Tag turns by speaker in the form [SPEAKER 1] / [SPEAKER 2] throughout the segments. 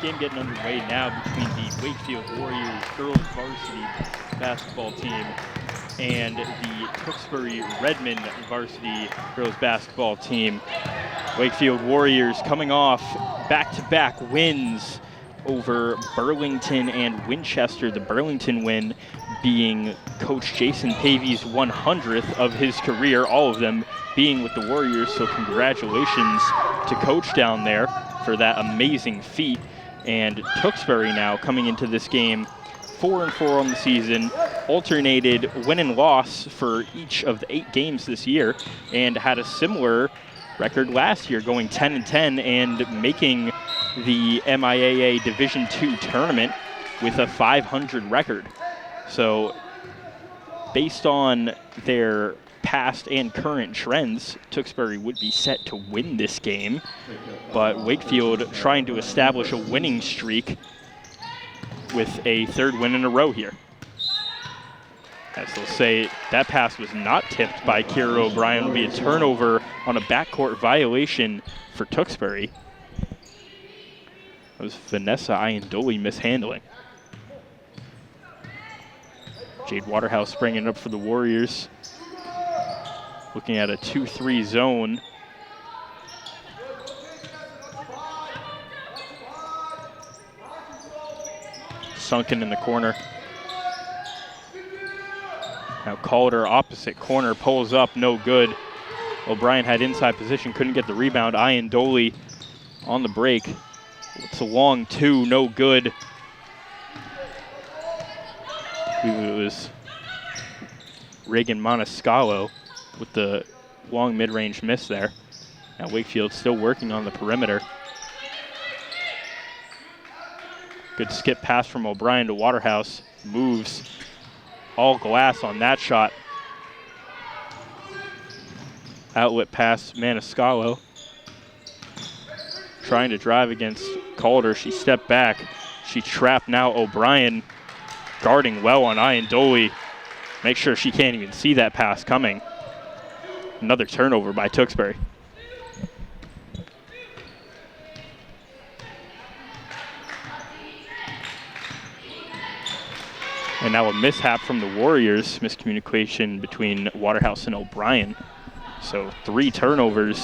[SPEAKER 1] game getting underway now between the Wakefield Warriors girls varsity basketball team and the Tewksbury Redmond varsity girls basketball team. Wakefield Warriors coming off back-to-back wins over Burlington and Winchester. The Burlington win being Coach Jason Pavey's 100th of his career, all of them being with the Warriors, so congratulations to Coach down there for that amazing feat. And Tewksbury now coming into this game 4-4 on the season, alternated win and loss for each of the 8 games this year, and had a similar record last year, going 10-10 and making the MIAA Division II tournament with a 500 record. So based on their past and current trends, Tewksbury would be set to win this game, but Wakefield trying to establish a winning streak with a 3rd win in a row here. As they'll say, that pass was not tipped by Kira O'Brien. It'll be a turnover on a backcourt violation for Tewksbury. That was Vanessa Iandoli mishandling. Jade Waterhouse bringing it up for the Warriors. Looking at a 2-3 zone. Sunken in the corner. Now Calder, opposite corner, pulls up, no good. O'Brien had inside position, couldn't get the rebound. Iandoli on the break. It's a long 2, no good. I believe it was Reagan Moniscalo with the long mid-range miss there. Now Wakefield still working on the perimeter. Good skip pass from O'Brien to Waterhouse. Moves all glass on that shot. Outlet pass, Maniscalco. Trying to drive against Calder. She stepped back. She trapped now O'Brien. Guarding well on Iandoli. Make sure she can't even see that pass coming. Another turnover by Tewksbury. And now a mishap from the Warriors, miscommunication between Waterhouse and O'Brien. So 3 turnovers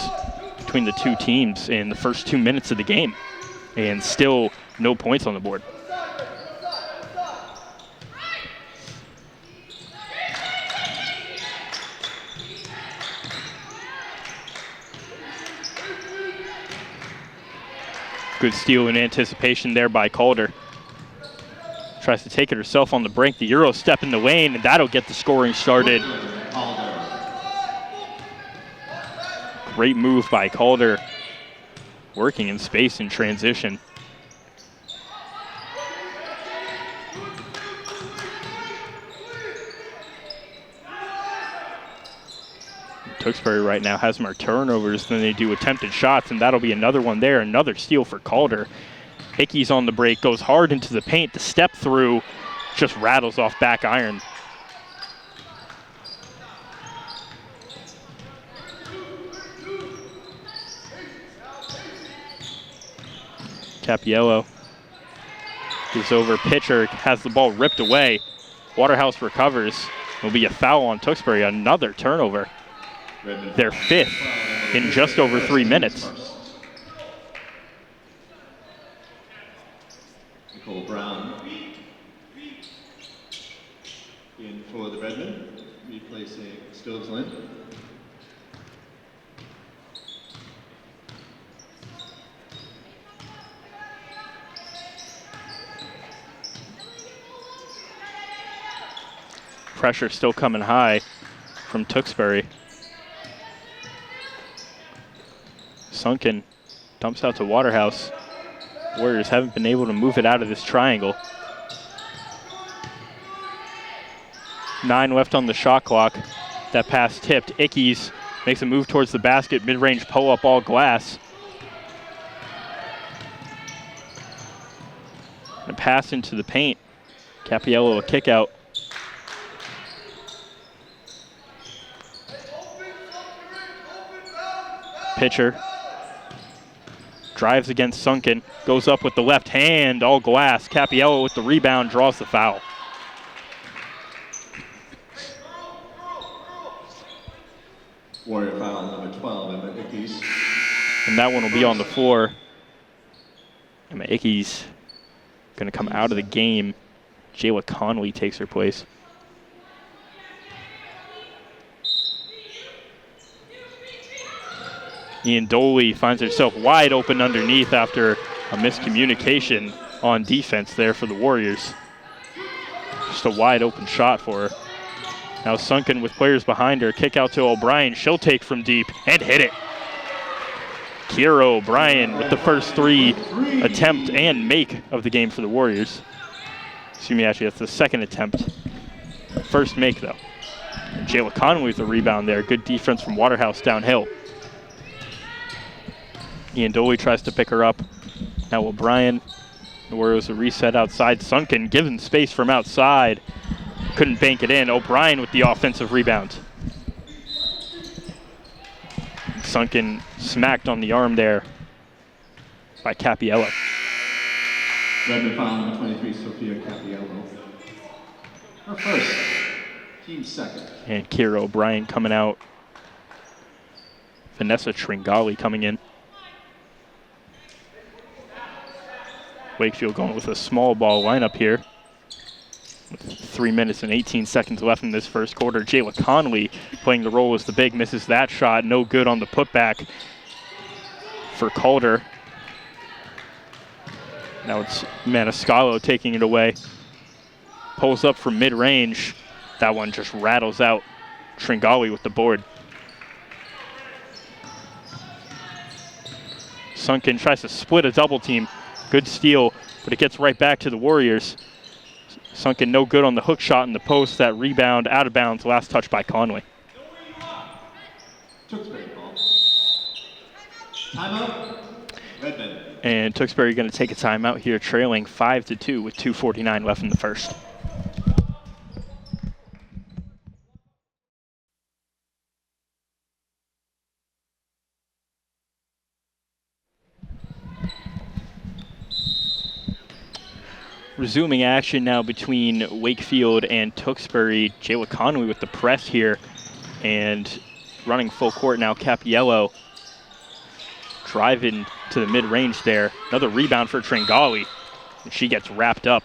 [SPEAKER 1] between the 2 teams in the first 2 minutes of the game, and still no points on the board. Good steal in anticipation there by Calder. Tries to take it herself on the break. The Euro step in the lane, and that'll get the scoring started. Great move by Calder, working in space in transition. Tewksbury right now has more turnovers than they do attempted shots, and that'll be another one there. Another steal for Calder. Hickey's on the break, goes hard into the paint. The step through just rattles off back iron. Capiello gives over. Pitcher has the ball ripped away. Waterhouse recovers. It'll be a foul on Tewksbury. Another turnover. Their 5th in just over 3 minutes.
[SPEAKER 2] Nicole Brown in for the Redmond, replacing Stoveslin.
[SPEAKER 1] Pressure still coming high from Tewksbury. Sunken dumps out to Waterhouse. Warriors haven't been able to move it out of this triangle. 9 left on the shot clock. That pass tipped. Ickes makes a move towards the basket. Mid-range pull-up all glass. And a pass into the paint. Capiello a kick out. Pitcher Drives against Sunken, goes up with the left hand, all glass. Capiello with the rebound, draws the foul.
[SPEAKER 2] Warrior foul number 12, Emma Ickes.
[SPEAKER 1] And that one will be on the floor. Emma Ickes going to come out of the game. Jayla Conley takes her place. Ian Doley finds herself wide open underneath after a miscommunication on defense there for the Warriors. Just a wide open shot for her. Now Sunken with players behind her. Kick out to O'Brien. She'll take from deep and hit it. Kira O'Brien with the first three attempt and make of the game for the Warriors. Excuse me, actually, that's the second attempt. First make, though. And Jayla Conley with the rebound there. Good defense from Waterhouse downhill. Ian Doley tries to pick her up. Now O'Brien. The Warriors a reset outside. Sunken given space from outside. Couldn't bank it in. O'Brien with the offensive rebound. Sunken smacked on the arm there by Capiello.
[SPEAKER 2] Redmond foul number 23, Sophia Capiello. Her first, team second.
[SPEAKER 1] And Kira O'Brien coming out. Vanessa Tringali coming in. Wakefield going with a small ball lineup here. With 3 minutes and 18 seconds left in this first quarter. Jayla Conley playing the role as the big, misses that shot. No good on the putback for Calder. Now it's Maniscalco taking it away. Pulls up from mid-range. That one just rattles out. Tringali with the board. Sunken tries to split a double team. Good steal, but it gets right back to the Warriors. Sunken no good on the hook shot in the post. That rebound out of bounds. Last touch by Conway.
[SPEAKER 2] Tewksbury ball. Timeout. Redmond.
[SPEAKER 1] And Tewksbury going to take a timeout here, trailing 5-2 with 2:49 left in the first. Resuming action now between Wakefield and Tewksbury. Jayla Conley with the press here and running full court now. Capiello driving to the mid-range there. Another rebound for Tringali, and she gets wrapped up.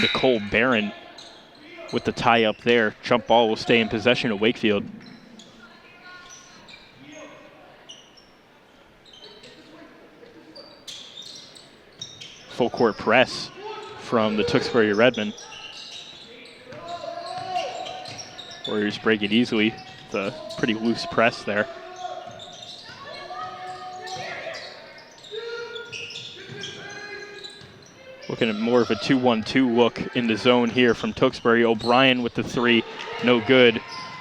[SPEAKER 1] Nicole Barron with the tie up there. Jump ball will stay in possession of Wakefield. Full court press from the Tewksbury Redmen. Warriors break it easily. The pretty loose press there. Looking at more of a 2-1-2 look in the zone here from Tewksbury. O'Brien with the three, no good.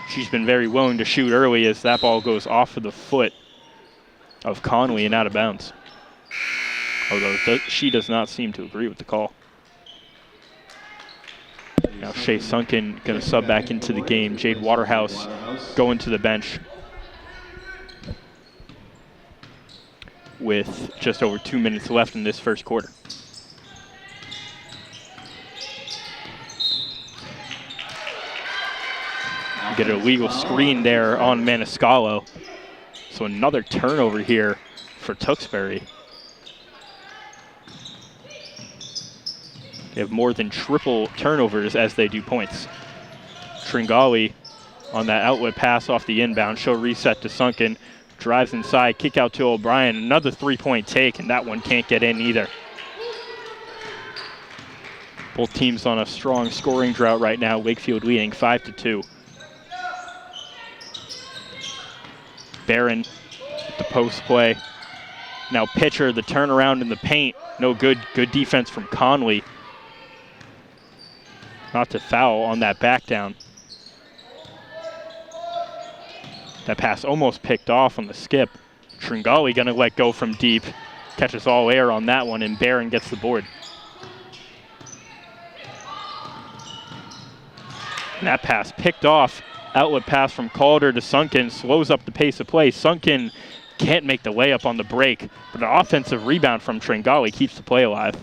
[SPEAKER 1] She's been very willing to shoot early as that ball goes off of the foot of Conley and out of bounds. Although she does not seem to agree with the call. Now Shea Sunken going to sub back into the game. Jade Waterhouse going to the bench with just over 2 minutes left in this first quarter. Get an illegal screen there on Maniscalco. So another turnover here for Tewksbury. They have more than triple turnovers as they do points. Tringali on that outlet pass off the inbound. She'll reset to Sunken. Drives inside, kick out to O'Brien. Another three-point take, and that one can't get in either. Both teams on a strong scoring drought right now. Wakefield leading 5-2. Barron with the post play. Now Pitcher, the turnaround in the paint. No good. Good defense from Conley. Not to foul on that back down. That pass almost picked off on the skip. Tringali gonna let go from deep. Catches all air on that one, and Barron gets the board. And that pass picked off Outlet pass from Calder to Sunken, slows up the pace of play. Sunken can't make the layup on the break, but an offensive rebound from Tringali keeps the play alive.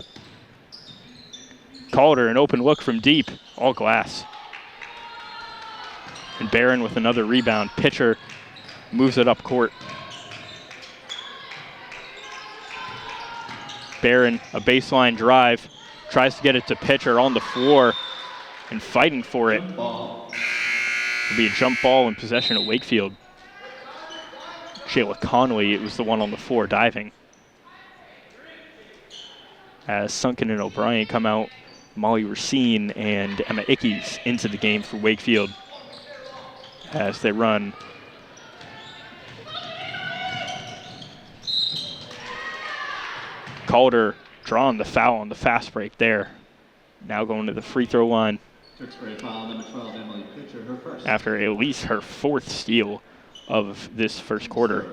[SPEAKER 1] Calder, an open look from deep, all glass. And Barron with another rebound. Pitcher moves it up court. Barron, a baseline drive, tries to get it to Pitcher on the floor and fighting for it. It'll be a jump ball in possession at Wakefield. Shayla Conley, it was the one on the floor diving. As Sunken and O'Brien come out, Molly Racine and Emma Ickes into the game for Wakefield as they run. Calder drawing the foul on the fast break there. Now going to the free throw line.
[SPEAKER 2] Tewksbury foul, number 12, Emily Pitcher, her first.
[SPEAKER 1] After at least her 4th steal of this first quarter.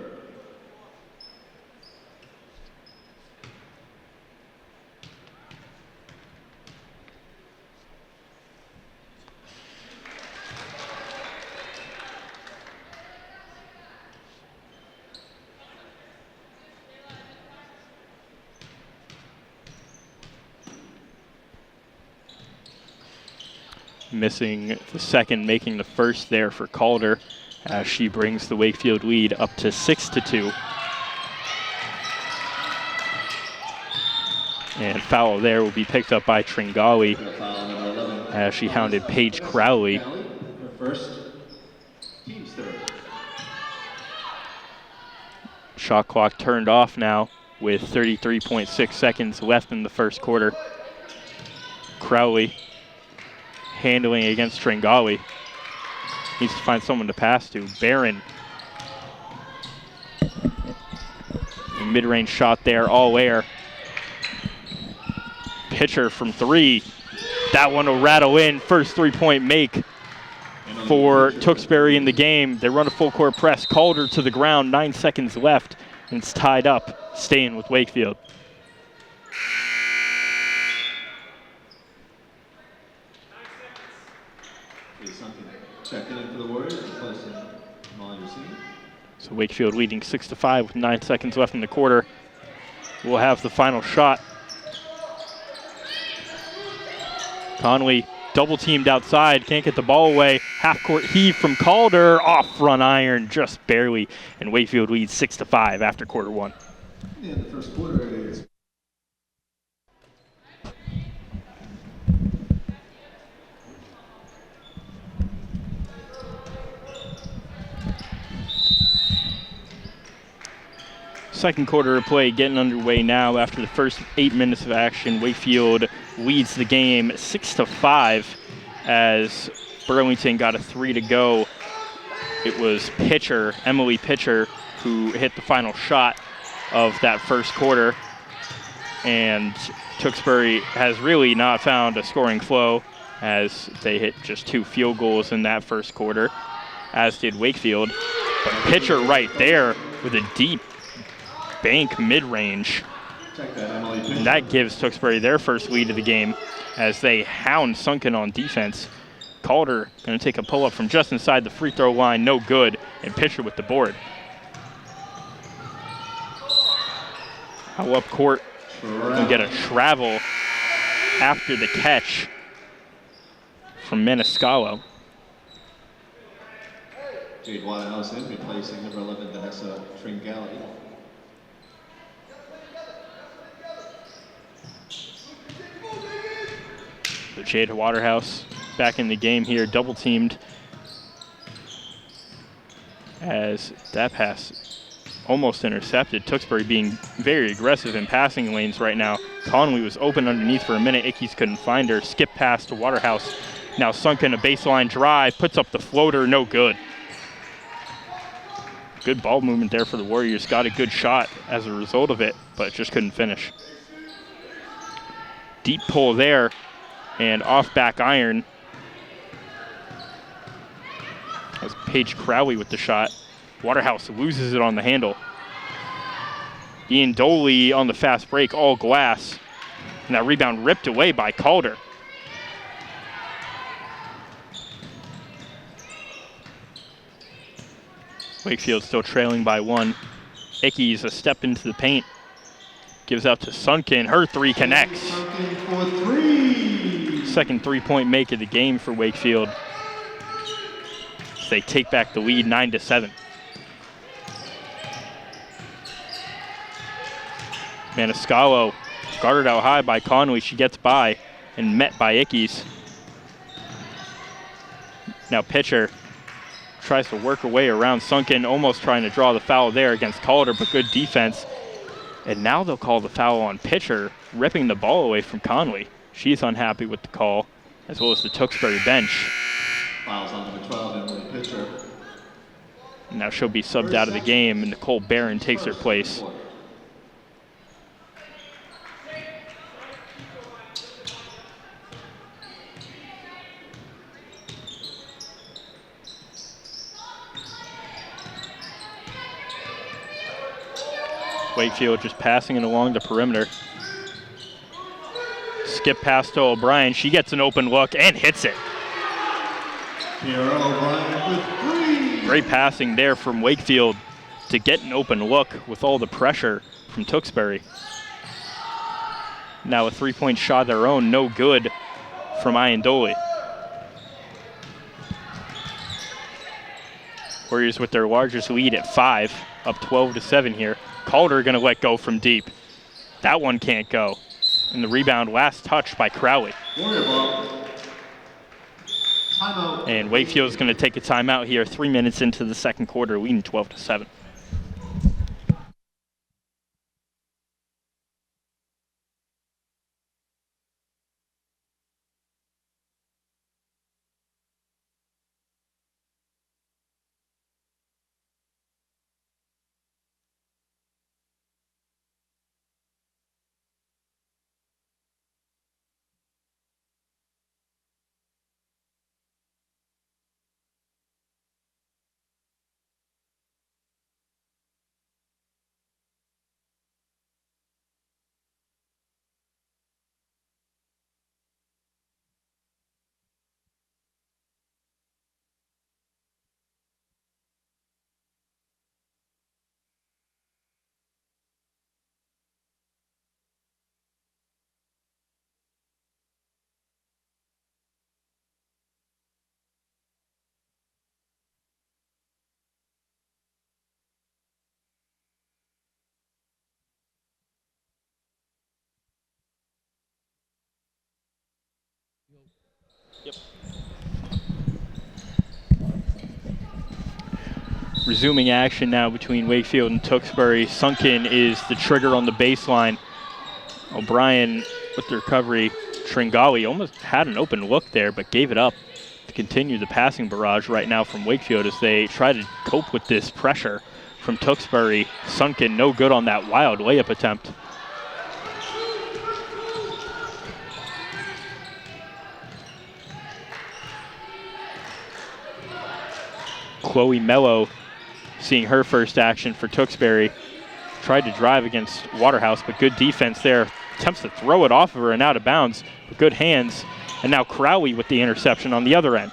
[SPEAKER 1] Missing the second, making the first there for Calder as she brings the Wakefield lead up to 6-2. And foul there will be picked up by Tringali as she hounded Paige Crowley.
[SPEAKER 2] Her first, team's third.
[SPEAKER 1] Shot clock turned off now with 33.6 seconds left in the first quarter. Crowley handling against Tringali. Needs to find someone to pass to. Barron. A mid-range shot there, all air. Pitcher from 3. That one will rattle in. First three-point make for Tewksbury in the game. They run a full court press. Calder to the ground, 9 seconds left, and it's tied up, staying with Wakefield.
[SPEAKER 2] Checking in for the Warriors, replacing Molly Racine.
[SPEAKER 1] So Wakefield leading 6-5 with 9 seconds left in the quarter. We'll have the final shot. Conley double teamed outside, can't get the ball away. Half court heave from Calder, off front iron, just barely. And Wakefield leads 6-5 after quarter one.
[SPEAKER 2] Yeah, the first quarter is.
[SPEAKER 1] Second quarter of play getting underway now after the first 8 minutes of action. Wakefield leads the game 6-5 as Burlington got a 3 to go. It was Pitcher, Emily Pitcher, who hit the final shot of that first quarter. And Tewksbury has really not found a scoring flow as they hit just 2 field goals in that first quarter, as did Wakefield. But Pitcher right there with a deep bank mid-range. And that gives Tewksbury their first lead of the game as they hound Sunken on defense. Calder going to take a pull-up from just inside the free throw line, no good, and Pitcher with the board. How up court and get a travel after the catch from Maniscalco.
[SPEAKER 2] Jade Waterhouse in, replacing number 11, Vanessa Tringali.
[SPEAKER 1] So Jade Waterhouse back in the game here, double teamed as that pass almost intercepted. Tewksbury being very aggressive in passing lanes right now. Conley was open underneath for a minute. Ickes couldn't find her. Skip pass to Waterhouse. Now Sunken, a baseline drive, puts up the floater, no good. Good ball movement there for the Warriors. Got a good shot as a result of it, but just couldn't finish. Deep pull there. And off back iron. That was Paige Crowley with the shot. Waterhouse loses it on the handle. Ian Doley on the fast break, all glass. And that rebound ripped away by Calder. Wakefield still trailing by 1. Ickes a step into the paint. Gives out to Sunken. Her 3 connects.
[SPEAKER 2] Sunken for 3.
[SPEAKER 1] Second 3-point make of the game for Wakefield. They take back the lead 9-7. Maniscalco guarded out high by Conley. She gets by and met by Ickes. Now Pitcher tries to work her way around Sunken, almost trying to draw the foul there against Calder, but good defense. And now they'll call the foul on Pitcher, ripping the ball away from Conley. She's unhappy with the call, as well as the Tewksbury bench.
[SPEAKER 2] Fouls on number 12, Emily Pitcher.
[SPEAKER 1] Now she'll be subbed out of the game, and Nicole Barron takes her place. Wakefield just passing it along the perimeter. Skip pass to O'Brien. She gets an open look and hits it.
[SPEAKER 2] O'Brien with 3.
[SPEAKER 1] Great passing there from Wakefield to get an open look with all the pressure from Tewksbury. Now a 3-point shot of their own, no good from Iandoli. Warriors with their largest lead at 5, up 12-7 here. Calder gonna let go from deep. That one can't go. And the rebound, last touch by Crowley. And Wakefield's gonna take a timeout here, 3 minutes into the second quarter, leading 12-7. Yep. Resuming action now between Wakefield and Tewksbury. Sunken is the trigger on the baseline. O'Brien with the recovery. Tringali almost had an open look there, but gave it up to continue the passing barrage right now from Wakefield as they try to cope with this pressure from Tewksbury. Sunken no good on that wild layup attempt. Chloe Mello seeing her first action for Tewksbury. Tried to drive against Waterhouse, but good defense there. Attempts to throw it off of her and out of bounds, but good hands. And now Crowley with the interception on the other end.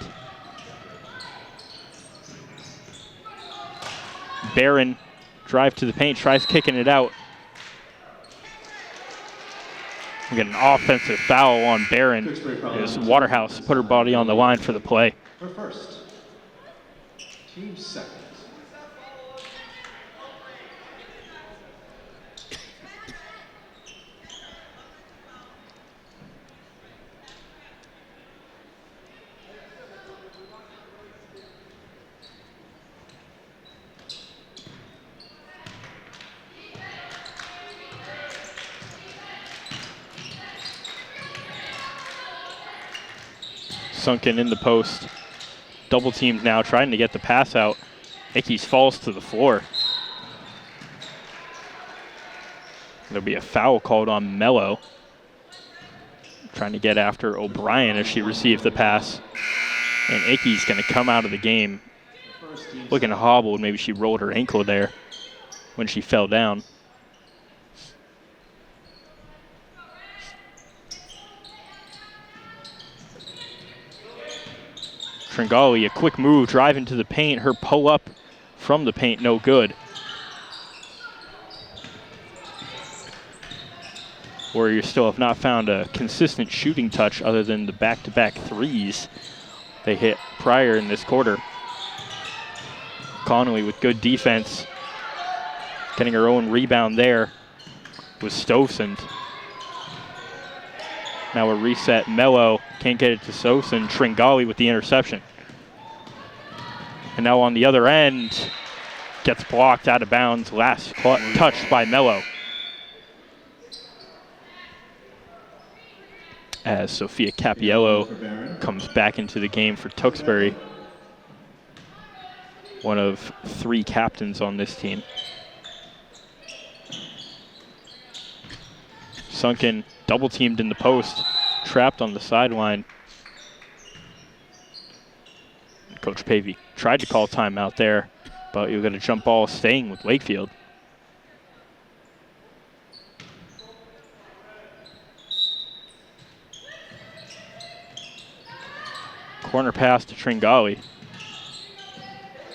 [SPEAKER 1] Barron drive to the paint, tries kicking it out. We get an offensive foul on Barron as Waterhouse put her body on the line for the play.
[SPEAKER 2] Her first. Team second.
[SPEAKER 1] Sunken in the post. Double teamed now, trying to get the pass out. Ickes falls to the floor. There'll be a foul called on Mello. Trying to get after O'Brien as she received the pass. And Ickes gonna come out of the game looking hobbled. Maybe she rolled her ankle there when she fell down. Tringali, a quick move, drive into the paint. Her pull-up from the paint, no good. Warriors still have not found a consistent shooting touch other than the back-to-back threes they hit prior in this quarter. Connolly with good defense, getting her own rebound there was Stolfsund. Now a reset, Mello can't get it to Stolfsund. Tringali with the interception. And now on the other end, gets blocked out of bounds, last touched by Mello. As Sophia Capiello comes back into the game for Tewksbury. One of 3 captains on this team. Sunken, double teamed in the post, trapped on the sideline. Coach Pavey tried to call timeout there, but you'll get a jump ball staying with Wakefield. Corner pass to Tringali.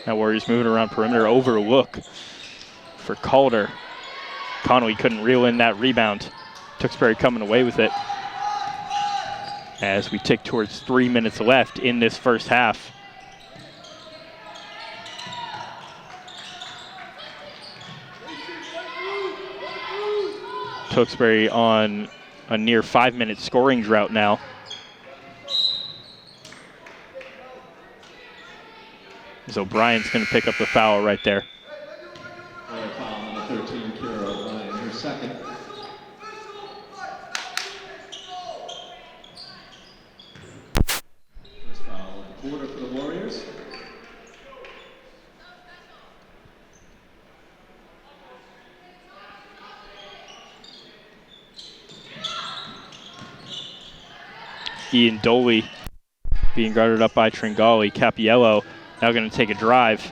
[SPEAKER 1] Now Warriors moving around perimeter, overlook for Calder. Connolly couldn't reel in that rebound. Tewksbury coming away with it. As we tick towards 3 minutes left in this first half. Tewksbury on a near 5-minute scoring drought now. So O'Brien's going to pick up the foul right there.
[SPEAKER 2] Foul number 13, Kira O'Brien, her second. First foul of the quarter for the Warriors.
[SPEAKER 1] Ian Doley being guarded up by Tringali. Capiello now going to take a drive.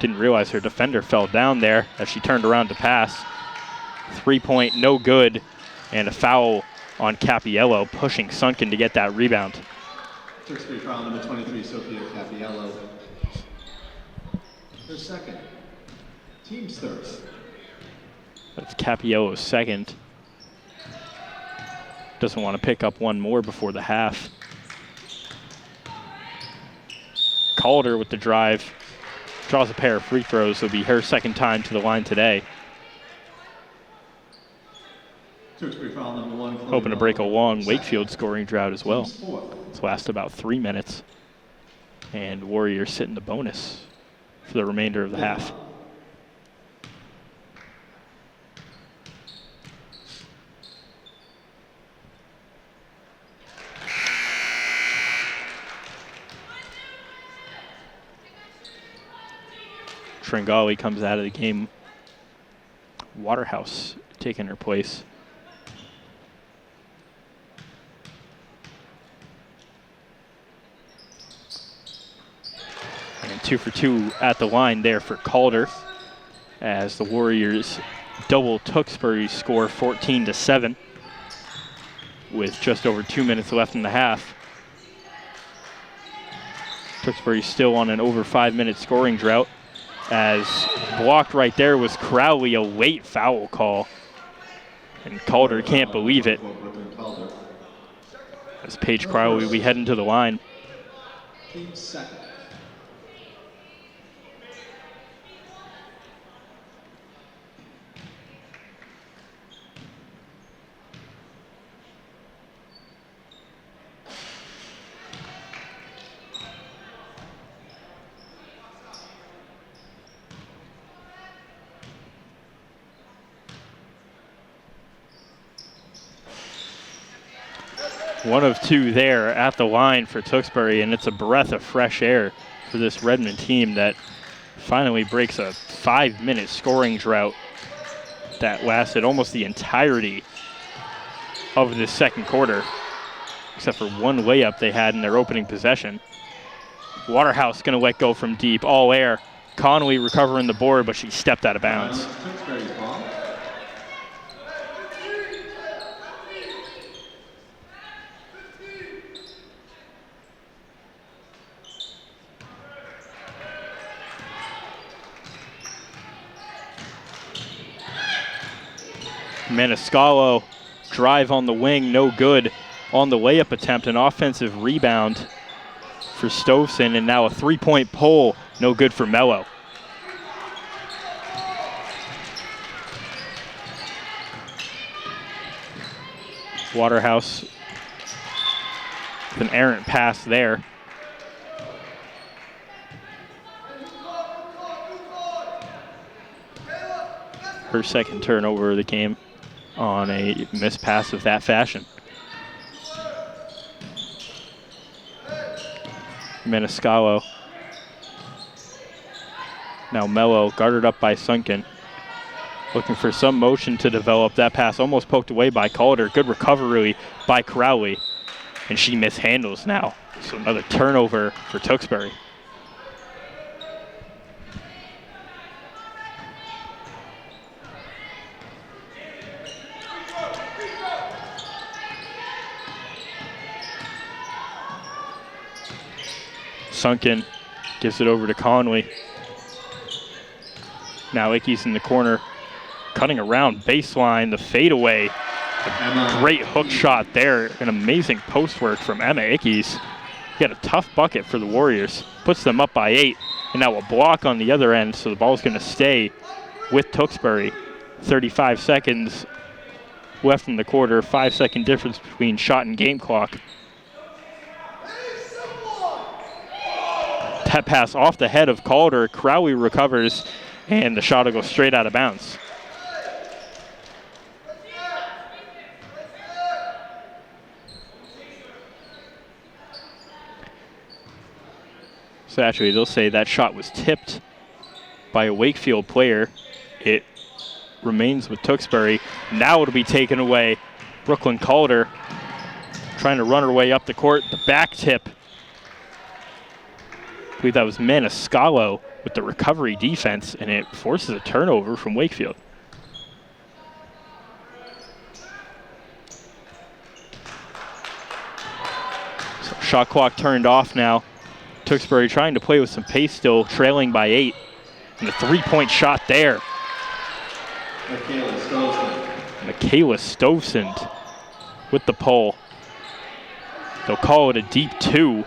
[SPEAKER 1] Didn't realize her defender fell down there as she turned around to pass. 3-point, no good, and a foul on Capiello, pushing Sunken to get that rebound.
[SPEAKER 2] Tewksbury foul number 23, Sophia Capiello. Her second. Team's third.
[SPEAKER 1] That's Capiello's second. Doesn't want to pick up one more before the half. Calder with the drive. Draws a pair of free throws. It'll be her second time to the line today.
[SPEAKER 2] Tewksbury foul number 1.
[SPEAKER 1] Hoping to break a long Wakefield scoring drought as well. It's lasted about 3 minutes. And Warriors sit in the bonus for the remainder of the half. Tringali comes out of the game. Waterhouse taking her place. And 2 for 2 at the line there for Calder, as the Warriors double Tewksbury's score 14-7 with just over 2 minutes left in the half. Tewksbury still on an over 5-minute scoring drought. As blocked right there was Crowley, a late foul call. And Calder can't believe it. As Paige Crowley will be heading to the line.
[SPEAKER 2] Team second.
[SPEAKER 1] One of 2 there at the line for Tewksbury, and it's a breath of fresh air for this Redmond team that finally breaks a 5-minute scoring drought that lasted almost the entirety of this second quarter, except for one layup they had in their opening possession. Waterhouse going to let go from deep, all air. Connolly recovering the board, but she stepped out of bounds.
[SPEAKER 2] Tewksbury's ball.
[SPEAKER 1] Maniscalco, drive on the wing, no good. On the layup attempt, an offensive rebound for Stoveson, and now a three-point pull, no good for Mello. Waterhouse with an errant pass there. Her second turnover of the game on a missed pass of that fashion. Maniscalco. Now Mello, guarded up by Sunken. Looking for some motion to develop. That pass almost poked away by Calder. Good recovery by Crowley. And she mishandles now. So another turnover for Tewksbury. Sunken gives it over to Conley. Now Ickes in the corner, cutting around baseline, the fadeaway. A great hook shot there. An amazing post work from Emma Ickes. Got a tough bucket for the Warriors. Puts them up by 8. And now a block on the other end, so the ball's going to stay with Tewksbury. 35 seconds left in the quarter. 5-second difference between shot and game clock. That pass off the head of Calder. Crowley recovers, and the shot will go straight out of bounds. So actually, they'll say that shot was tipped by a Wakefield player. It remains with Tewksbury. Now it'll be taken away. Brooklyn Calder trying to run her way up the court. The back tip. I believe that was Maniscalco with the recovery defense, and it forces a turnover from Wakefield. So shot clock turned off now. Tewksbury trying to play with some pace still, trailing by 8. And a three-point shot there. Michaela Stovesund with the pull. They'll call it a deep 2.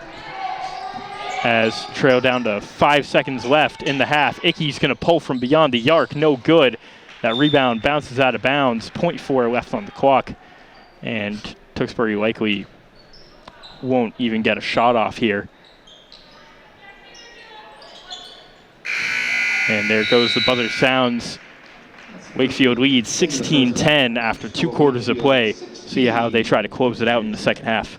[SPEAKER 1] As trail down to 5 seconds left in the half. Ickes going to pull from beyond the arc, no good. That rebound bounces out of bounds, 0.4 left on the clock. And Tewksbury likely won't even get a shot off here. And there goes the buzzer sounds. Wakefield leads 16-10 after 2 quarters of play. See how they try to close it out in the second half.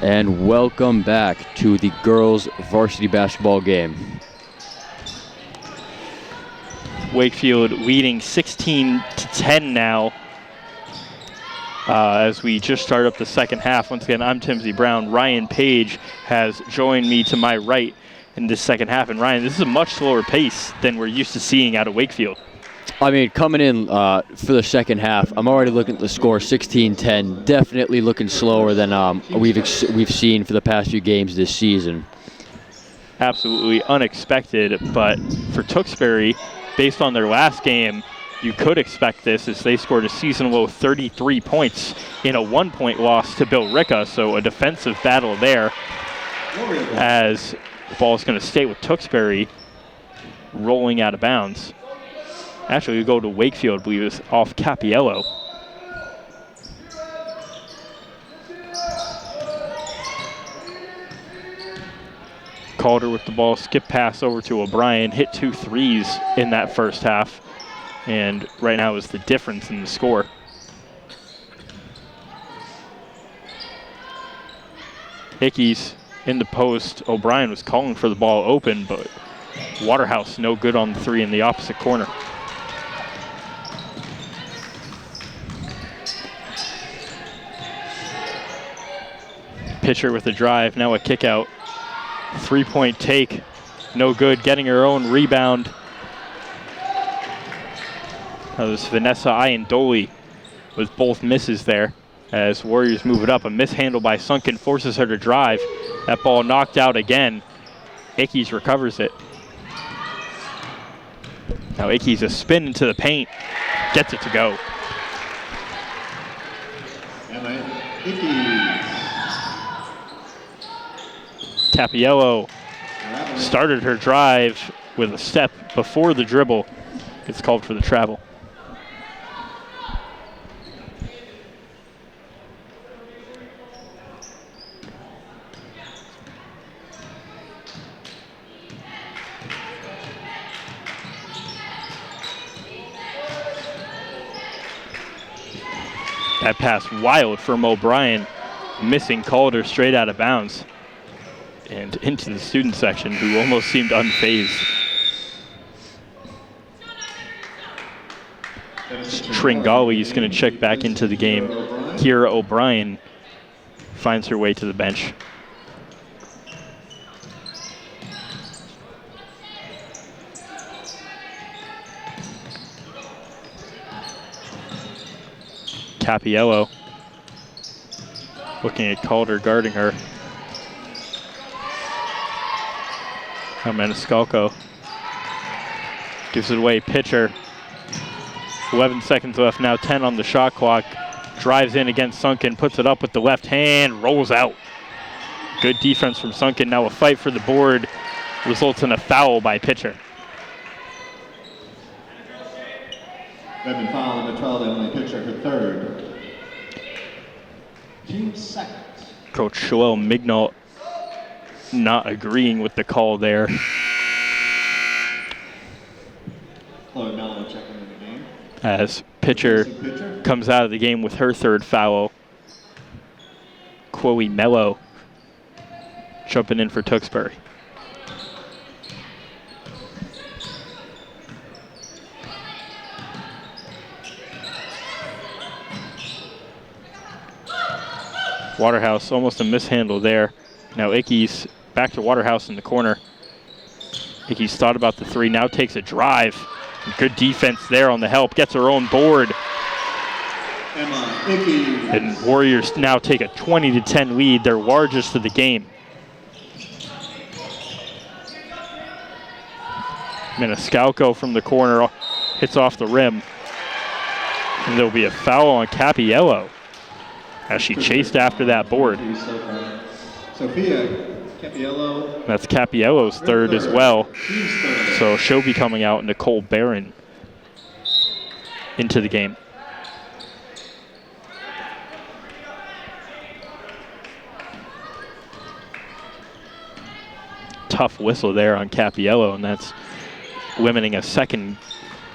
[SPEAKER 3] And welcome back to the girls varsity basketball game.
[SPEAKER 1] Wakefield leading 16-10 now as we just start up the second half. Once again, I'm Timothy Brown. Ryan Page has joined me to my right in this second half. And Ryan, this is a much slower pace than we're used to seeing out of Wakefield.
[SPEAKER 3] I mean, coming in for the second half, I'm already looking at the score, 16-10. Definitely looking slower than we've seen for the past few games this season.
[SPEAKER 1] Absolutely unexpected, but for Tewksbury, based on their last game, you could expect this as they scored a season low 33 points in a 1-point loss to Bill Ricca, so a defensive battle there as the ball is going to stay with Tewksbury rolling out of bounds. Actually, we go to Wakefield, I believe it's off Capiello. Calder with the ball, skip pass over to O'Brien, hit 2 threes in that first half, and right now is the difference in the score. Ickes in the post. O'Brien was calling for the ball open, but Waterhouse no good on the 3 in the opposite corner. Pitcher with a drive, now a kick out. 3-point take, no good, getting her own rebound. That was Vanessa Iandoli with both misses there. as Warriors move it up. A mishandle by Sunken forces her to drive. That ball knocked out again. Ickes recovers it. Now Ickes a spin into the paint. Gets it to go. Capiello started her drive with a step before the dribble. Gets called for the travel. That pass wild from O'Brien, missing Calder straight out of bounds and into the student section, who almost seemed unfazed. Tringali is going to check back into the game. Kira O'Brien finds her way to the bench. Capiello looking at Calder guarding her. Now Maniscalco gives it away. Pitcher. 11 seconds left now, 10 on the shot clock. Drives in against Sunken, puts it up with the left hand, rolls out. Good defense from Sunken. Now a fight for the board results in a foul by Pitcher.
[SPEAKER 2] Redmond foul on Metralda, only Pitcher her third. Team second.
[SPEAKER 1] Coach Joel Mignot not agreeing with the call there.
[SPEAKER 2] Chloe Mello checking in the game.
[SPEAKER 1] As Pitcher comes out of the game with her third foul. Chloe Mello jumping in for Tewksbury. Waterhouse, almost a mishandle there. Now Ickes back to Waterhouse in the corner. Ickes thought about the three, now takes a drive. Good defense there on the help, gets her own board.
[SPEAKER 2] Emma Ickes.
[SPEAKER 1] And Warriors now take a 20-10 lead, their largest of the game. Maniscalco from the corner hits off the rim. And there'll be a foul on Capiello as she chased after that board.
[SPEAKER 2] Sophia Capiello.
[SPEAKER 1] That's Capiello's third as well. So she'll be coming out, Nicole Barron into the game. Tough whistle there on Capiello, and that's limiting a second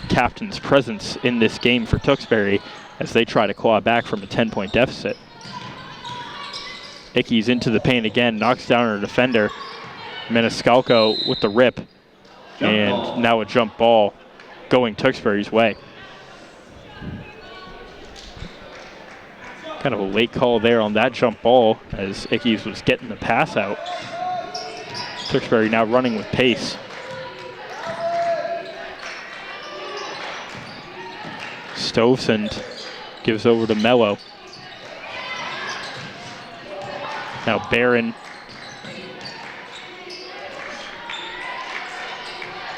[SPEAKER 1] captain's presence in this game for Tewksbury as they try to claw back from a 10-point deficit. Ickes into the paint again, knocks down her defender. Maniscalco with the rip, and now a jump ball going Tewksbury's way. Kind of a late call there on that jump ball as Ickes was getting the pass out. Tewksbury now running with pace. Stovesund gives over to Mello. Now Barron.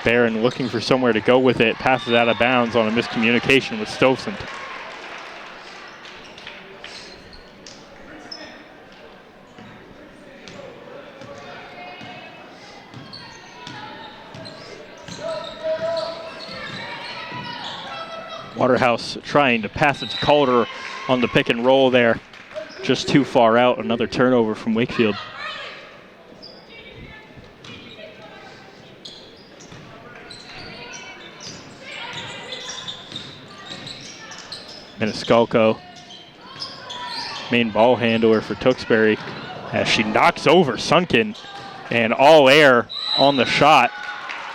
[SPEAKER 1] Barron looking for somewhere to go with it. Passes out of bounds on a miscommunication with Stovesund. Waterhouse trying to pass it to Calder on the pick and roll there. Just too far out. Another turnover from Wakefield. Maniscalco, main ball handler for Tewksbury, as she knocks over Sunken, and all air on the shot.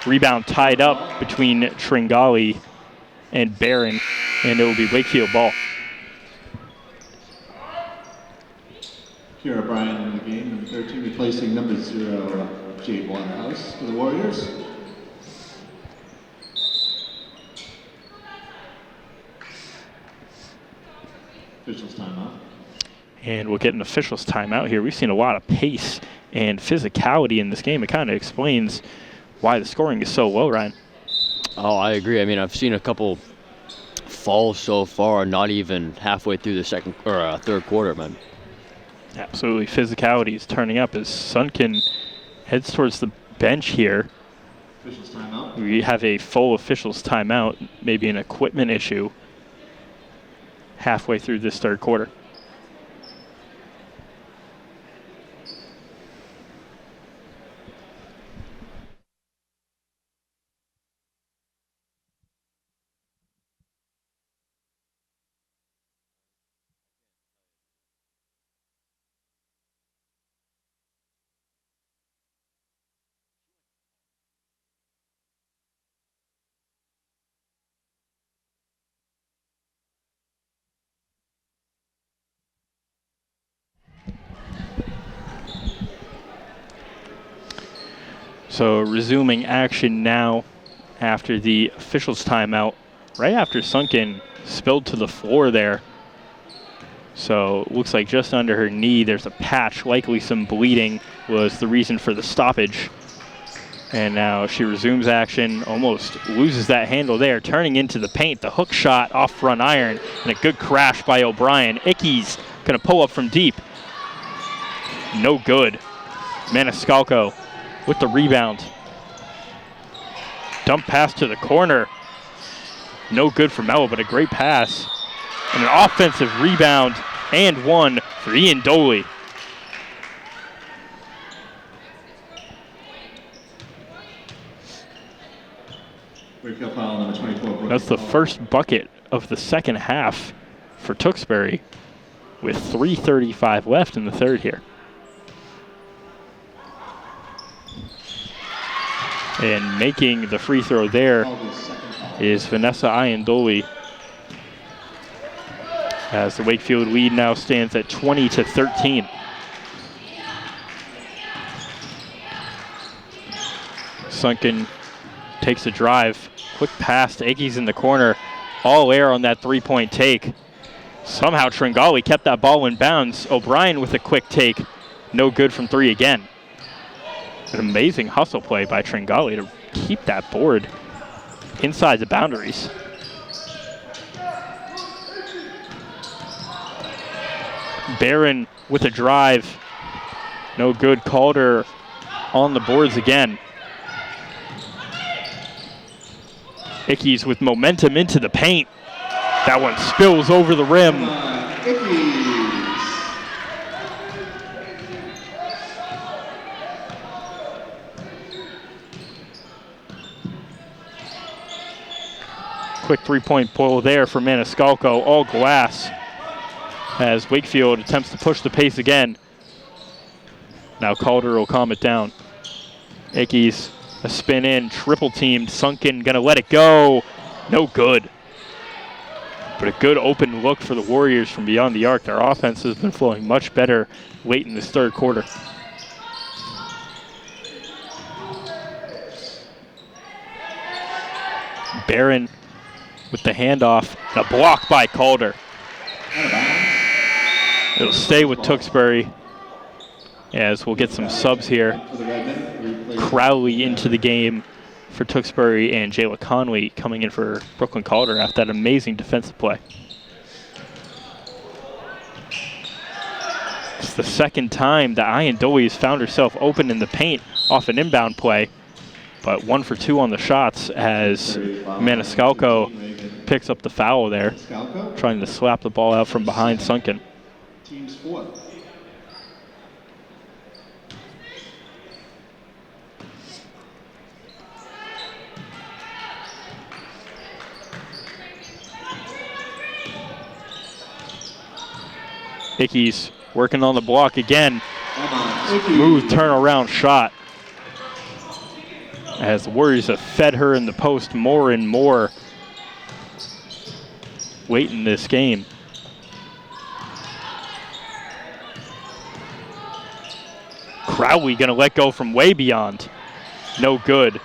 [SPEAKER 1] Rebound tied up between Tringali and Barron, and it will be Wakefield ball.
[SPEAKER 2] Kira Bryan in the game, number 13, replacing number 0, Jade Waterhouse for the Warriors. Officials timeout.
[SPEAKER 1] And we'll get an official's timeout here. We've seen a lot of pace and physicality in this game. It kind of explains why the scoring is so low, Ryan.
[SPEAKER 3] Oh, I agree. I mean, I've seen a couple falls so far, not even halfway through the second or third quarter, man.
[SPEAKER 1] Absolutely. Physicality is turning up as Sunken heads towards the bench here.
[SPEAKER 2] Officials timeout.
[SPEAKER 1] We have a full officials timeout, maybe an equipment issue halfway through this third quarter. So resuming action now after the officials timeout, right after Sunken spilled to the floor there. So looks like just under her knee there's a patch, likely some bleeding was the reason for the stoppage. And now she resumes action, almost loses that handle there, turning into the paint. The hook shot off front iron and a good crash by O'Brien. Ickes gonna pull up from deep. No good. Maniscalco with the rebound. Dump pass to the corner. No good for Mello, but a great pass. And an offensive rebound and one for Ian Doley.
[SPEAKER 2] Wakefield foul number 24.
[SPEAKER 1] That's the first bucket of the second half for Tewksbury with 3:35 left in the third here. And making the free throw there is Vanessa Iandoli, as the Wakefield lead now stands at 20-13. Sunken takes a drive, quick pass to Ickes in the corner, all air on that three-point take. Somehow Tringali kept that ball in bounds. O'Brien with a quick take, no good from three again. An amazing hustle play by Tringali to keep that board inside the boundaries. Barron with a drive. No good. Calder on the boards again. Ickes with momentum into the paint. That one spills over the rim.
[SPEAKER 2] Ickes.
[SPEAKER 1] Quick three-point pull there for Maniscalco, all glass, as Wakefield attempts to push the pace again. Now Calder will calm it down. Ickes, a spin in, triple teamed, Sunken, gonna let it go. No good. But a good open look for the Warriors from beyond the arc. Their offense has been flowing much better late in this third quarter. Barron with the handoff, and a block by Calder. It'll stay with Tewksbury, as we'll get some subs here. Crowley into the game for Tewksbury, and Jayla Conley coming in for Brooklyn Calder after that amazing defensive play. It's the second time that Iandoli has found herself open in the paint off an inbound play, but 1 for 2 on the shots as Maniscalco picks up the foul there, trying to slap the ball out from behind Sunken.
[SPEAKER 2] Team's fourth.
[SPEAKER 1] Ickes working on the block again. Smooth turnaround shot, as the Warriors have fed her in the post more and more late in this game. Crowley gonna let go from way beyond. No good.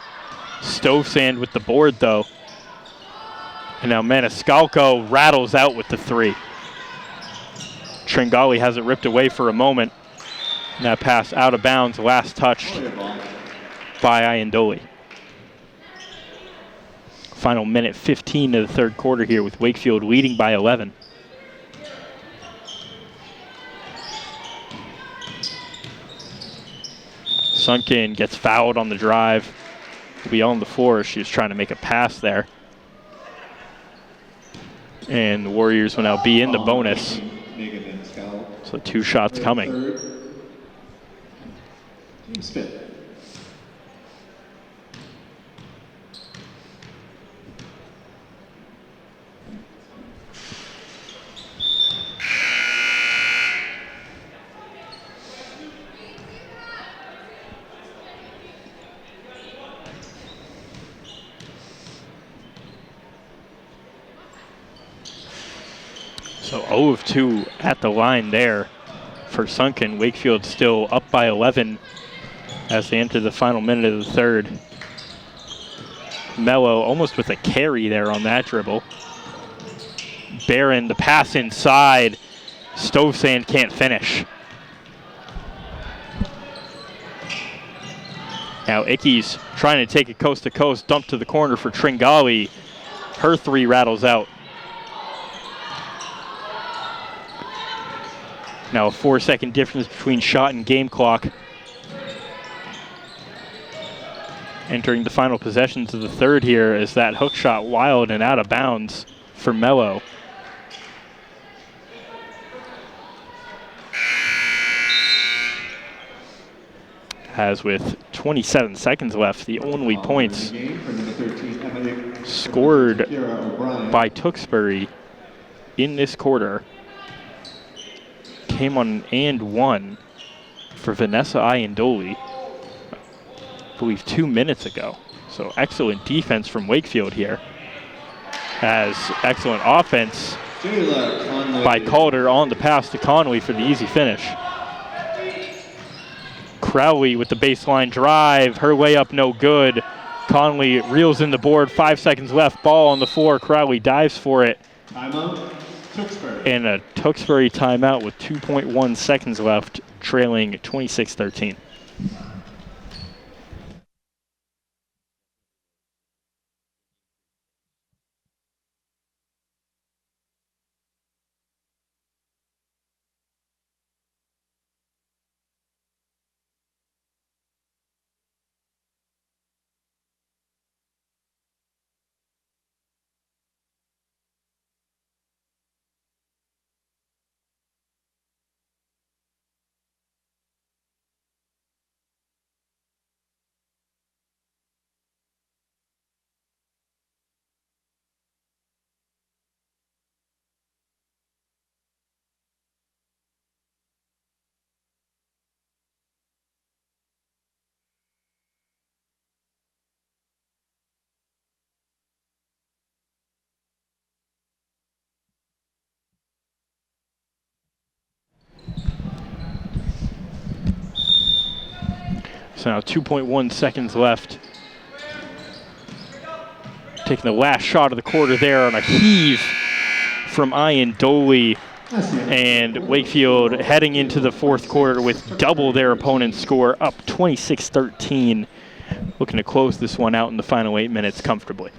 [SPEAKER 1] Stove Sand with the board though. And now Maniscalco rattles out with the three. Tringali has it ripped away for a moment. And that pass out of bounds, last touched by Iandoli. Final minute 15 of the third quarter here with Wakefield leading by 11. Sunken gets fouled on the drive. Will be on the floor. She was trying to make a pass there. And the Warriors will now be in the bonus. So 2 shots coming.
[SPEAKER 2] Team's fifth.
[SPEAKER 1] So 0 of 2 at the line there for Sunken. Wakefield still up by 11 as they enter the final minute of the third. Mello almost with a carry there on that dribble. Barron, the pass inside. Stovesand can't finish. Now Ickey's trying to take it coast to coast, dump to the corner for Tringali. Her 3 rattles out. Now a 4-second difference between shot and game clock. Entering the final possessions of the third here is that hook shot wild and out of bounds for Mello. As with 27 seconds left, the only points scored by Tewksbury in this quarter came on an and 1 for Vanessa Iandoli, I believe 2 minutes ago. So excellent defense from Wakefield here. As excellent offense by Calder on the pass to Conley for the easy finish. Crowley with the baseline drive, her layup no good. Conley reels in the board, 5 seconds left, ball on the floor. Crowley dives for it.
[SPEAKER 2] Timeout, Tewksbury.
[SPEAKER 1] And a Tewksbury timeout with 2.1 seconds left, trailing 26-13. So now 2.1 seconds left. Taking the last shot of the quarter there on a heave from Iandoli. And Wakefield heading into the fourth quarter with double their opponent's score, up 26-13. Looking to close this one out in the final 8 minutes comfortably.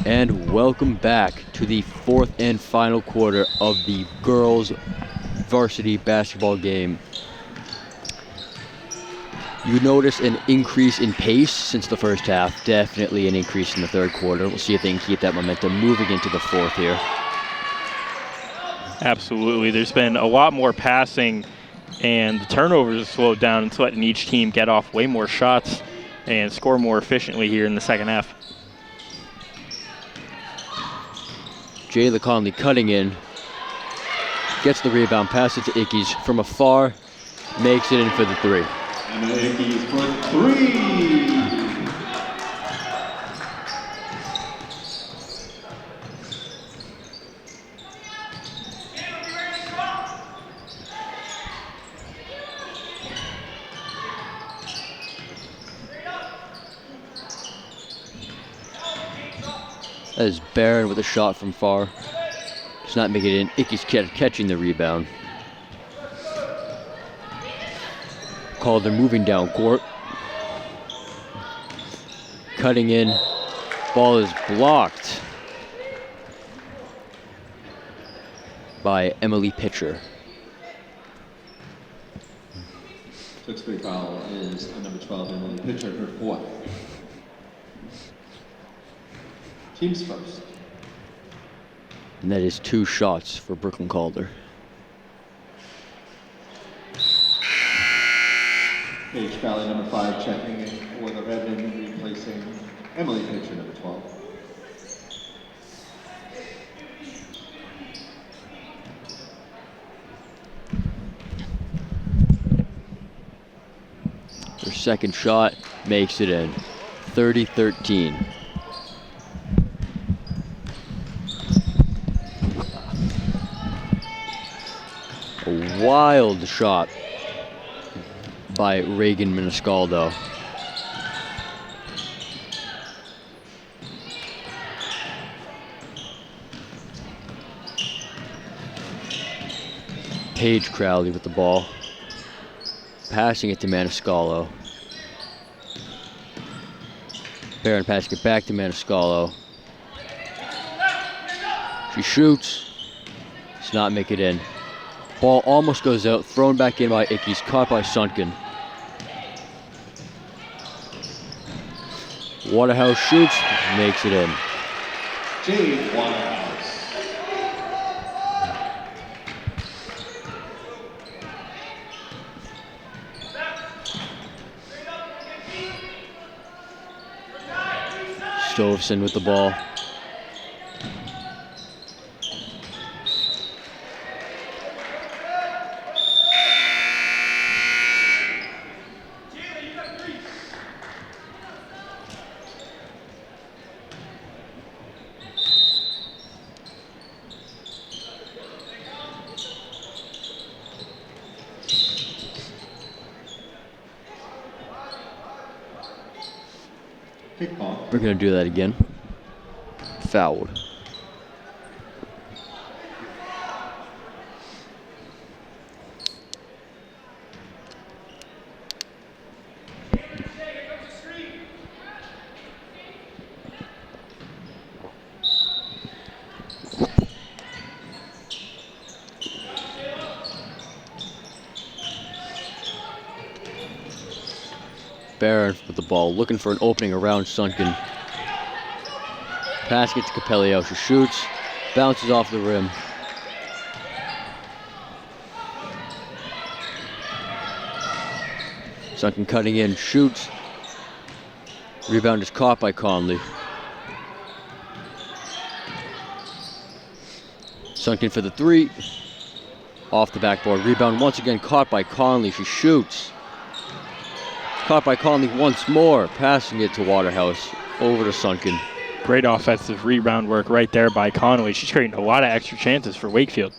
[SPEAKER 3] And welcome back to the fourth and final quarter of the girls varsity basketball game. You notice an increase in pace since the first half, definitely an increase in the third quarter. We'll see if they can keep that momentum moving into the fourth here.
[SPEAKER 1] Absolutely. There's been a lot more passing, and the turnovers have slowed down. It's letting each team get off way more shots and score more efficiently here in the second half.
[SPEAKER 3] Jayla Conley cutting in, gets the rebound, passes it to Ickes from afar, makes it in for the three.
[SPEAKER 2] And Ickes for three.
[SPEAKER 3] That is Barron with a shot from far. Does not make it in. Ickes catching the rebound. Calder moving down court. Cutting in. Ball is blocked by Emily Pitcher.
[SPEAKER 2] Tewksbury foul is on number 12, Emily Pitcher, her fourth. Teams first.
[SPEAKER 3] And that is 2 shots for Brooklyn Calder.
[SPEAKER 2] Paige Valley, number 5, checking in for the Redmond, replacing Emily Pitcher, number 12.
[SPEAKER 3] Their second shot makes it in. 30-13. A wild shot by Reagan Maniscaldo. Paige Crowley with the ball. Passing it to Maniscaldo. Barron passing it back to Maniscaldo. She shoots. Does not make it in. Ball almost goes out, thrown back in by Ickes, caught by Sunken. Waterhouse shoots, makes it in.
[SPEAKER 2] Jade Waterhouse.
[SPEAKER 3] Stovson with the ball.
[SPEAKER 2] Kickball.
[SPEAKER 3] We're going to do that again. Fouled. Barron with the ball, looking for an opening around Sunken. Pass gets to Capello, she shoots, bounces off the rim. Sunken cutting in, shoots. Rebound is caught by Conley. Sunken for the three. Off the backboard, rebound once again caught by Conley, she shoots. Caught by Conley once more, passing it to Waterhouse, over to Sunken.
[SPEAKER 1] Great offensive rebound work right there by Connolly. She's creating a lot of extra chances for Wakefield.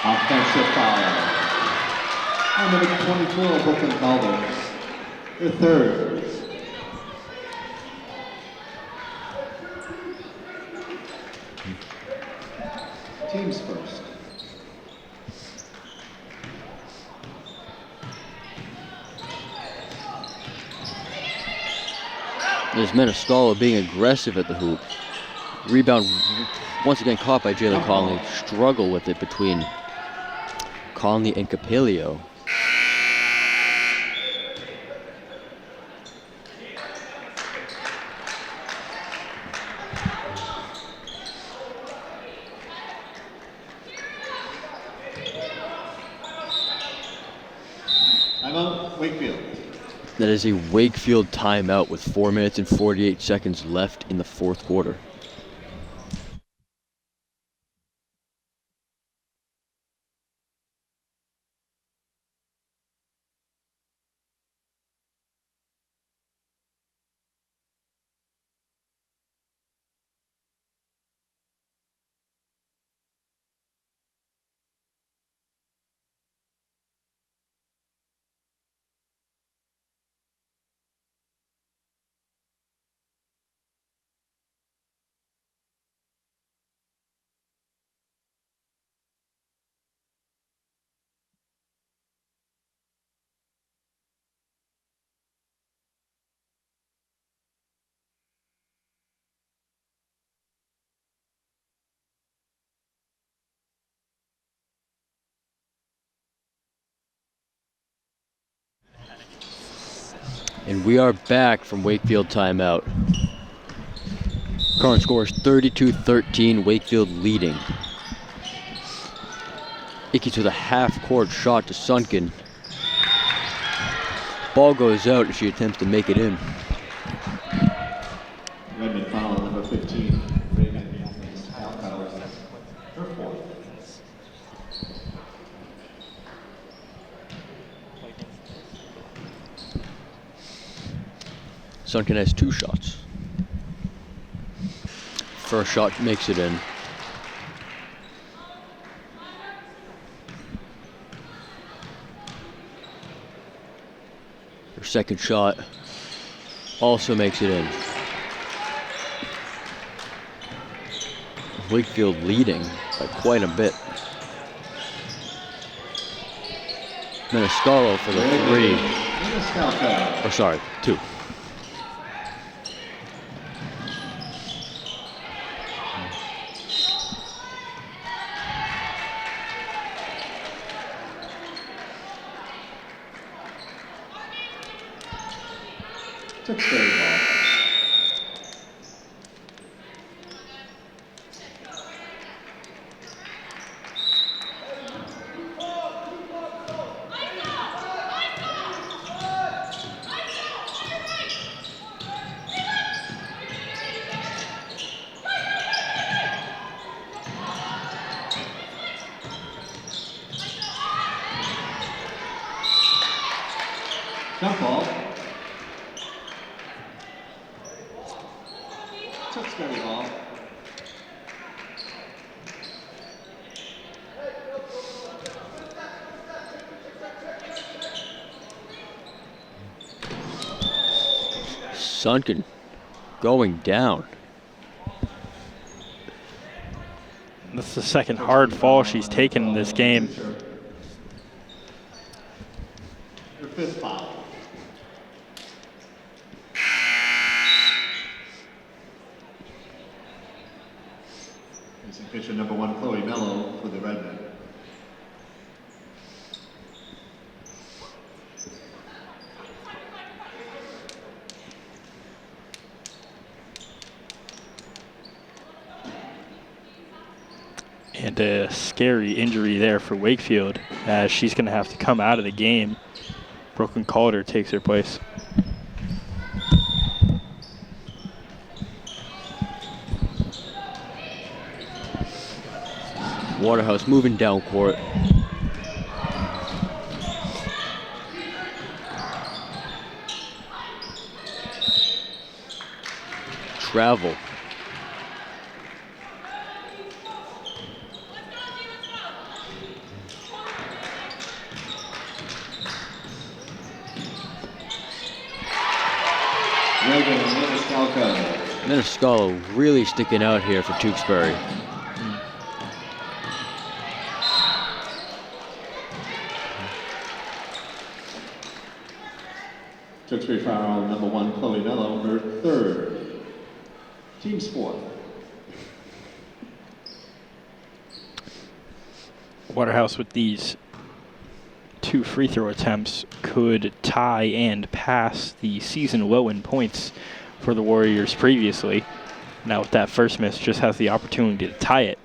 [SPEAKER 2] Offensive foul. On number 24, Brooklyn Calder. Her third. Teams first.
[SPEAKER 3] There's Menescalo being aggressive at the hoop. Rebound once again caught by Jalen Conley. Struggle with it between Conley and Capelio.
[SPEAKER 2] Timeout, Wakefield.
[SPEAKER 3] That is a Wakefield timeout with 4 minutes and 48 seconds left in the fourth quarter. And we are back from Wakefield timeout. Current score is 32-13, Wakefield leading. Ickes with a half-court shot to Sunken. Ball goes out as she attempts to make it in.
[SPEAKER 2] Redmond foul number 15, Raven against Alcoa. Her fourth.
[SPEAKER 3] Sunken has 2 shots. First shot makes it in. Her second shot also makes it in. Wakefield leading by quite a bit. Menescalo for the 3.
[SPEAKER 2] Menescalo.
[SPEAKER 3] Or sorry, 2.
[SPEAKER 2] Tewksbury ball. Jump ball. Tewksbury ball.
[SPEAKER 3] Sunken going down.
[SPEAKER 1] That's the second hard fall she's taken in this game.
[SPEAKER 2] Her 5th foul. Missing pitcher number 1, Chloe Mello for the Redmen.
[SPEAKER 1] And a scary injury there for Wakefield, as she's going to have to come out of the game. Broken Calder takes her place.
[SPEAKER 3] Waterhouse moving down court. Travel.
[SPEAKER 2] Reagan Menescalo.
[SPEAKER 3] Menescalo really sticking out here for Tewksbury.
[SPEAKER 2] Tewksbury foul number 1, Chloe Mello, her 3rd. Team's 4th.
[SPEAKER 1] Waterhouse with these 2 free throw attempts could tie and pass the season low in points for the Warriors previously. Now with that first miss, just has the opportunity to tie it.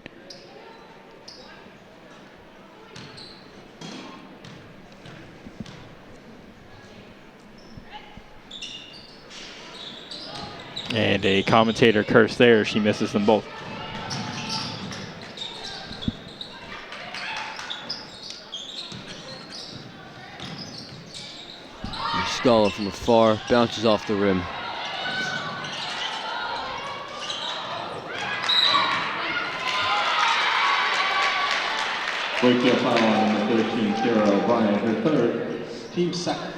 [SPEAKER 1] And a commentator curse there. She misses them both.
[SPEAKER 3] Scala from afar, bounces off the rim.
[SPEAKER 2] Wakefield foul on number 13, Kara O'Brien, her 3rd. Team 2nd.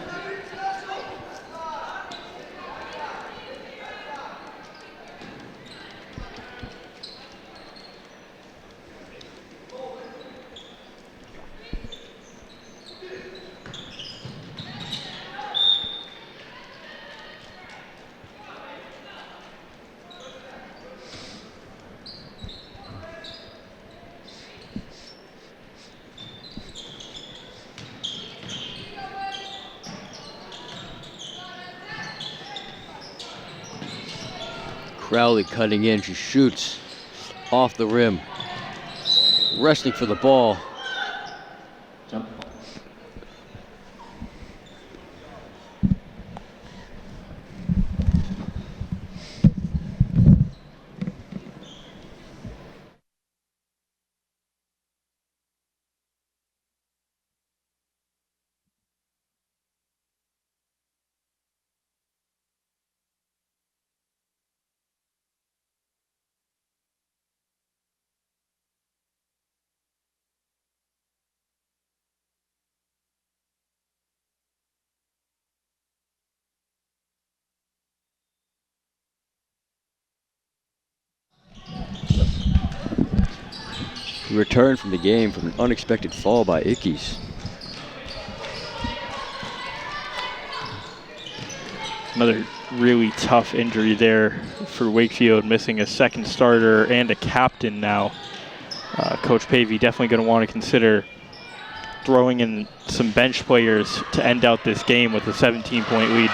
[SPEAKER 3] Crowley cutting in, she shoots off the rim. Wrestling for the ball.
[SPEAKER 2] Jump.
[SPEAKER 3] Return from the game from an unexpected fall by Ickes.
[SPEAKER 1] Another really tough injury there for Wakefield, missing a second starter and a captain now. Coach Pavey definitely going to want to consider throwing in some bench players to end out this game with a 17-point lead.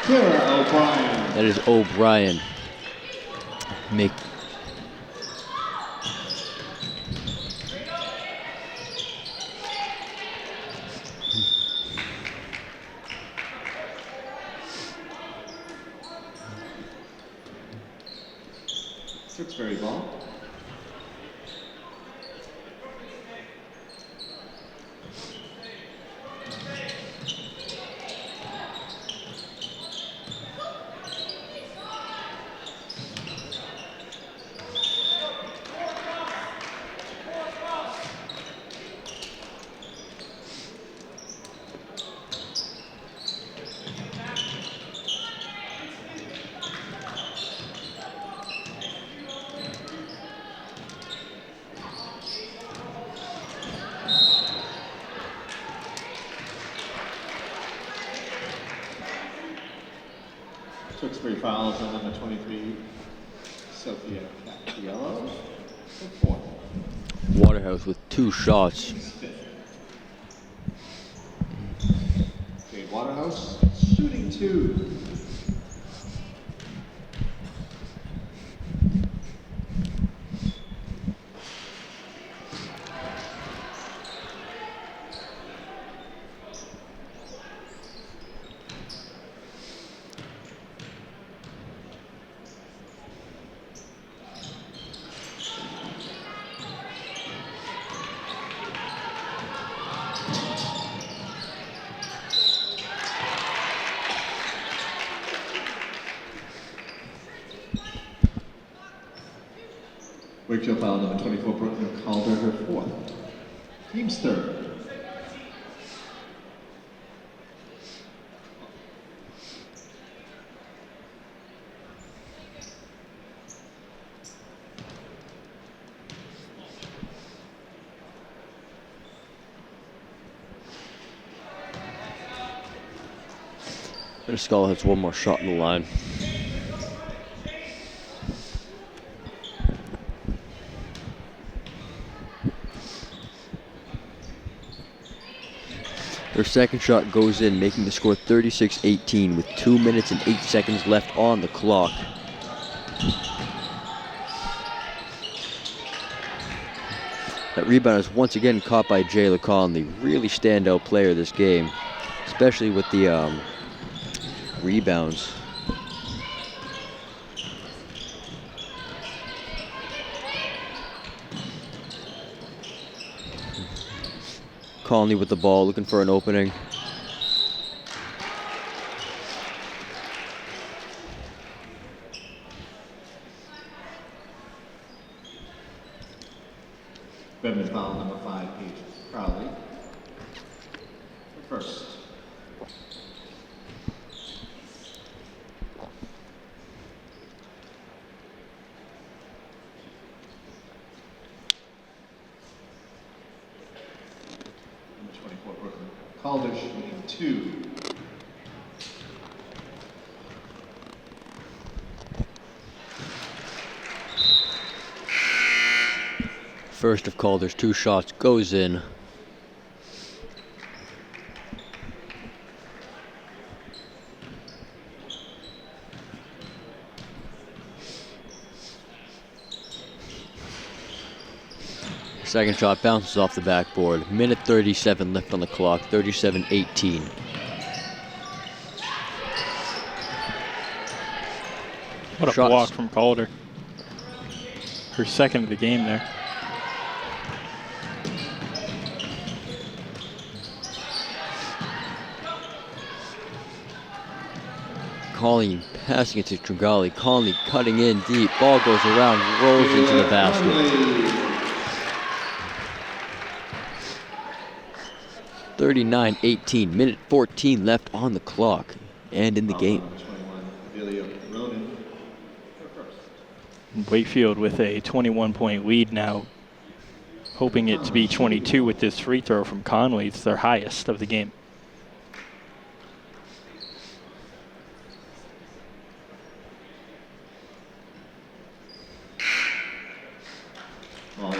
[SPEAKER 2] Kara O'Brien.
[SPEAKER 3] That is O'Brien. Make
[SPEAKER 2] Tewksbury ball. Tewksbury fouls on number 23, Sophia Cappiello, the 4th.
[SPEAKER 3] Waterhouse with 2 shots.
[SPEAKER 2] Jade Waterhouse shooting 2. Wakefield foul number 24, Brooklyn Calder, her 4th. Team's 3rd.
[SPEAKER 3] And Skull has one more shot in the line. Their second shot goes in, making the score 36-18 with 2 minutes and 8 seconds left on the clock. That rebound is once again caught by Jayla Conley. Really standout player this game, especially with the rebounds. Conley with the ball, looking for an opening.
[SPEAKER 2] Redmond foul number 5, Paige Crowley. First. Number 24, Brooklyn Calder shooting 2.
[SPEAKER 3] First of Calder's 2 shots goes in. Second shot bounces off the backboard. Minute 37 left on the clock, 37-18.
[SPEAKER 1] What a
[SPEAKER 3] Shots.
[SPEAKER 1] block from Calder. Her second of the game there.
[SPEAKER 3] Conley passing it to Trugali. Conley cutting in deep. Ball goes around, rolls into the basket. 39-18. Minute 14 left on the clock and in the game.
[SPEAKER 1] Wakefield with a 21-point lead now, hoping it to be 22 with this free throw from Conley. It's their highest of the game.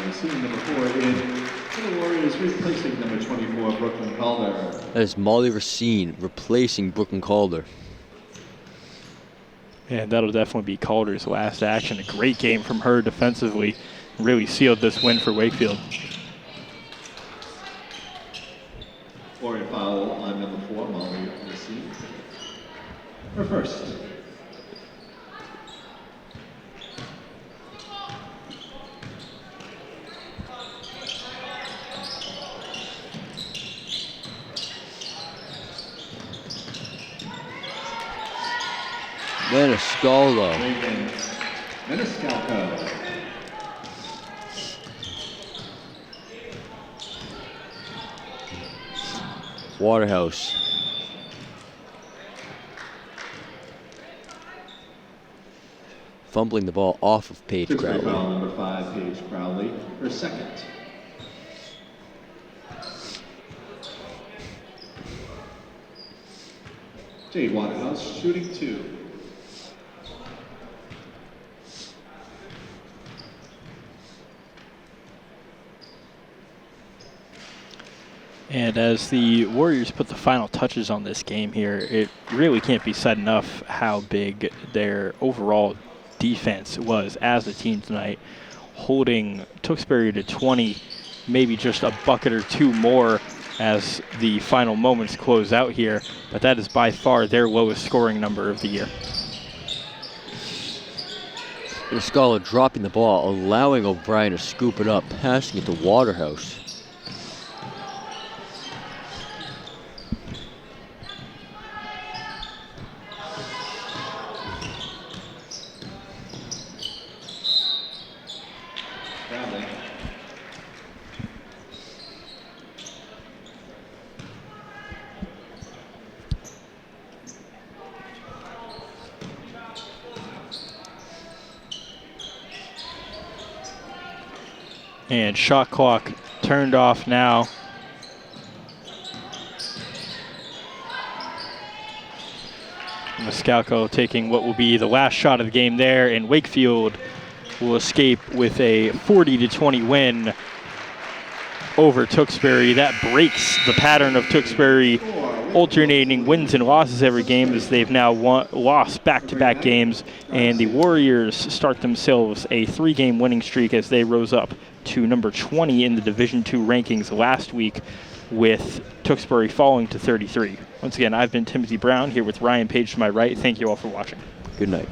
[SPEAKER 2] Receiving number 4 in for the Warriors, replacing number 24, Brooklyn Calder.
[SPEAKER 3] That is Molly Racine replacing Brooklyn Calder.
[SPEAKER 1] And that'll definitely be Calder's last action. A great game from her defensively. Really sealed this win for Wakefield.
[SPEAKER 2] Warrior foul on number 4, Molly Racine. Her first.
[SPEAKER 3] Maniscalco.
[SPEAKER 2] Maniscalco.
[SPEAKER 3] Waterhouse. Fumbling the ball off of Paige
[SPEAKER 2] Tewksbury
[SPEAKER 3] Crowley.
[SPEAKER 2] foul number 5, Paige Crowley. Her second. Jade Waterhouse shooting 2.
[SPEAKER 1] And as the Warriors put the final touches on this game here, it really can't be said enough how big their overall defense was as a team tonight, holding Tewksbury to 20, maybe just a bucket or 2 more as the final moments close out here, but that is by far their lowest scoring number of the year.
[SPEAKER 3] Maniscalco dropping the ball, allowing O'Brien to scoop it up, passing it to Waterhouse.
[SPEAKER 1] And shot clock turned off now. Mascalco taking what will be the last shot of the game there, and Wakefield will escape with a 40-20 win over Tewksbury. That breaks the pattern of Tewksbury alternating wins and losses every game, as they've now lost back-to-back games, and the Warriors start themselves a 3-game winning streak as they rose up to number 20 in the Division II rankings last week, with Tewksbury falling to 33. Once again, I've been Timothy Brown here with Ryan Page to my right. Thank you all for watching.
[SPEAKER 3] Good night.